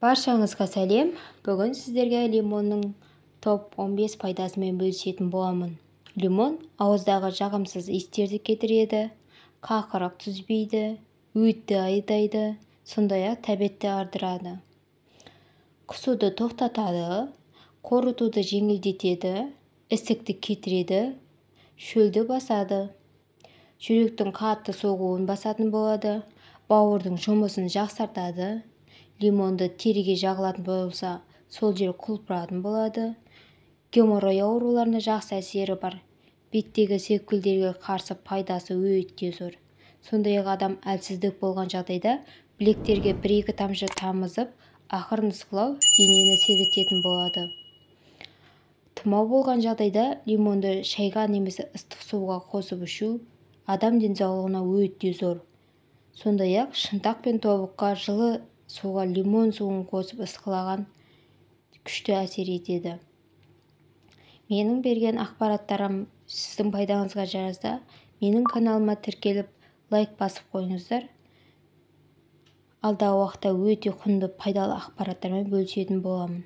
Баршаңызға сәлем. Бүгін сіздерге лимонның топ 15 пайдасымен бөлісетін боламын. Лимон ауыздағы жағымсыз иістерді кетіреді, қақырық түзбейді, өтті айдайды, сондай-ақ тәбетті ардырады. Құсуды тоқтатады, қорытуды жеңілдетеді, ісікті кетіреді, шөлді басады, жүректің қатты соғуын басатын болады, бауырдың жұмысын жақсартады. Лимонды теріге жағылатын болса, сол жер құлпыратын болады. Геморрой ауруларына жақсы әсері бар. Беттегі сепкілдерге қарсы пайдасы өте зор. Сондай-ақ адам әлсіздік болған жағдайда білектерге 1-2 тамшы тамызып, ақырын ысқылау денені сергітетін болады. Тұмау болған жағдайда лимонды шайға немесе ыстық суға қосып ішу адам денсаулығына өте зор. Сондай-ақ шынтақ пен тобыққа жылы суға лимон суын қосып ысқылаған күшті әсер етеді. Менің берген ақпараттарым сіздің пайдаңызға жараса, менің каналыма тіркеліп, лайк басып қойыңыздар. Алдағы уақытта өте құнды пайдалы ақпараттармен бөлісетін боламын.